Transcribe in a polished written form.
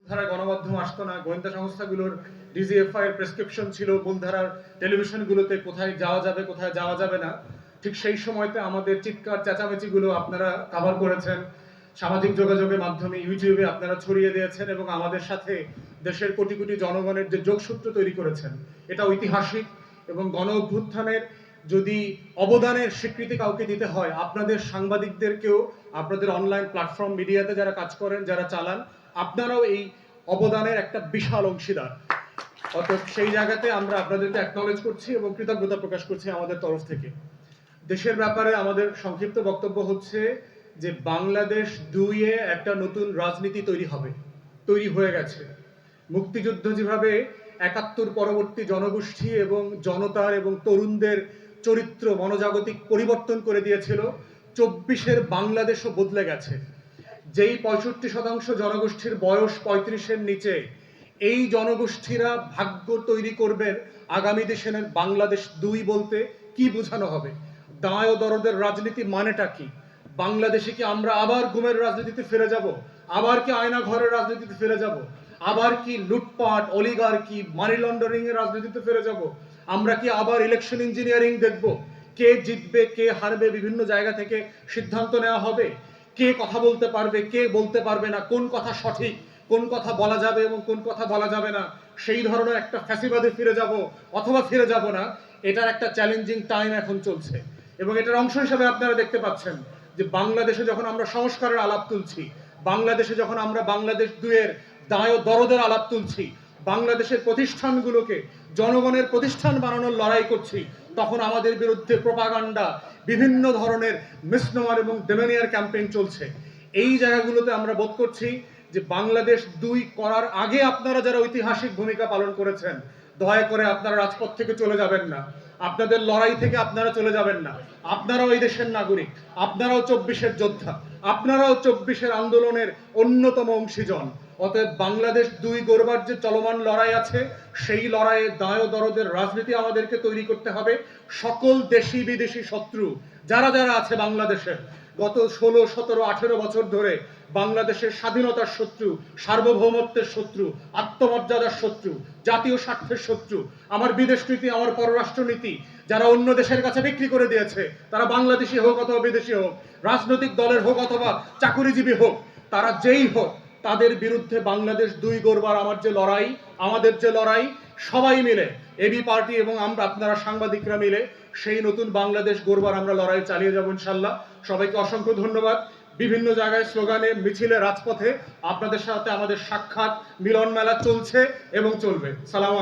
ধারার গণমাধ্যম আসতো না, গোয়েন্দা সংস্থাগুলোর ডিজিএফআই এর প্রেসক্রিপশন ছিল মূলধারার টেলিভিশনগুলোতে কোথায় যাওয়া যাবে কোথায় যাওয়া যাবে না। ঠিক সেই সময়তে আমাদের চিৎকার চেঁচামেচিগুলো আপনারা কভার করেছেন, সামাজিক যোগাযোগের মাধ্যমে ইউটিউবে আপনারা ছড়িয়ে দিয়েছেন এবং আমাদের সাথে দেশের কোটি কোটি জনগণের যে যোগসূত্র তৈরি করেছেন, এটা ঐতিহাসিক। এবং গণ অভ্যুত্থানের যদি অবদানের স্বীকৃতি কাউকে দিতে হয়, আপনাদের সাংবাদিকদেরকেও, আপনাদের অনলাইন প্ল্যাটফর্ম মিডিয়াতে যারা কাজ করেন, যারা চালান, আপনারাও এই অবদানের একটা বিশাল অংশীদার। অর্থাৎ সেই জায়গাতে আমরা আপনাদেরকে অ্যাকনলেজ করছি এবং কৃতজ্ঞতা প্রকাশ করছি আমাদের তরফ থেকে। দেশের ব্যাপারে আমাদের সংক্ষিপ্ত বক্তব্য হচ্ছে যে বাংলাদেশ 2-এ একটা নতুন রাজনীতি তৈরি হয়ে গেছে। মুক্তিযুদ্ধ যেভাবে ৭১ পরবর্তী জনগোষ্ঠী এবং জনতার এবং তরুণদের চরিত্র মনোজাগতিক পরিবর্তন করে দিয়েছিল, ২৪-এর বাংলাদেশও বদলে গেছে। যেই ৬৫% জনগোষ্ঠীর বয়স ৩৫-এর নিচে, এই জনগোষ্ঠীরা ভাগ্য তৈরি করবেন আগামী দেশের বাংলাদেশ 2 বলতে কি বোঝানো হবে, দায় ও দরদের রাজনীতি মানেটা কি, বাংলাদেশে কি আমরা আবার গুমের রাজনীতিতে ফিরে যাব, আবার কি আয়না ঘরের রাজনীতিতে ফিরে যাব, আবার কি লুটপাট অলিগার্কি মানি লন্ডারিং এর রাজনীতিতে ফিরে যাব, আমরা কি আবার ইলেকশন ইঞ্জিনিয়ারিং দেখব, কে জিতবে কে হারবে বিভিন্ন জায়গা থেকে সিদ্ধান্ত নেওয়া হবে, কে কথা বলতে পারবে কে বলতে পারবে না, কোন কথা সঠিক, কোন কথা বলা যাবে এবং কোন কথা বলা যাবে না, সেই ধরনের একটা ফ্যাসিবাদে ফিরে যাব অথবা ফিরে যাব না, এটার একটা চ্যালেঞ্জিং টাইম এখন চলছে। এবং এটার অংশ হিসেবে আপনারা দেখতে পাচ্ছেন যে বাংলাদেশে যখন আমরা সংস্কারের আলাপ তুলছি, বাংলাদেশে যখন আমরা বাংলাদেশ 2-এর দায় ও দরদের আলাপ তুলছি, বাংলাদেশের প্রতিষ্ঠানগুলোকে জনগণের প্রতিষ্ঠান বানানোর লড়াই করছি, তখন আমাদের বিরুদ্ধে প্রোপাগান্ডা, বিভিন্ন ধরনের মিসনোমার এবং ডেমেনিয়ার ক্যাম্পেইন চলছে। এই জায়গাগুলোতে আমরা বোধ করছি যে বাংলাদেশ 2 করার আগে আপনারা যারা ঐতিহাসিক ভূমিকা পালন করেছেন, দয়া করে আপনারা রাজপথ থেকে চলে যাবেন না, আপনাদের লড়াই থেকে আপনারা চলে যাবেন না। আপনারাও এই দেশের নাগরিক, আপনারাও 24-এর যোদ্ধা, আপনারাও 24-এর আন্দোলনের অন্যতম অংশীজন। অতএব বাংলাদেশ 2 গড়বার যে চলমান লড়াই আছে, সেই লড়াইয়ে দায় ও দরদের রাজনীতি আমাদেরকে তৈরি করতে হবে। সকল দেশি বিদেশি শত্রু যারা যারা আছে বাংলাদেশের, গত 16, 17, 18 বছর ধরে বাংলাদেশের স্বাধীনতার শত্রু, সার্বভৌমত্বের শত্রু, আত্মমর্যাদার শত্রু, জাতীয় স্বার্থের শত্রু, আমার বিদেশ নীতি, আমার পররাষ্ট্রনীতি যারা অন্য দেশের কাছে বিক্রি করে দিয়েছে, তারা বাংলাদেশি হোক অথবা বিদেশি হোক, রাজনৈতিক দলের হোক অথবা চাকুরিজীবী হোক, তারা যেই হোক, তাদের বিরুদ্ধে বাংলাদেশ 2 গড়বার আমাদের যে লড়াই, সবাই মিলে, এবি পার্টি এবং আমরা আপনারা সাংবাদিকরা মিলে সেই নতুন বাংলাদেশ গড়বার আমরা লড়াই চালিয়ে যাব ইনশাআল্লাহ। সবাইকে অসংখ্য ধন্যবাদ। বিভিন্ন জায়গায় স্লোগানে, মিছিলে, রাজপথে আপনাদের সাথে আমাদের সাক্ষাৎ, মিলন মেলা চলছে এবং চলবে। সালাম।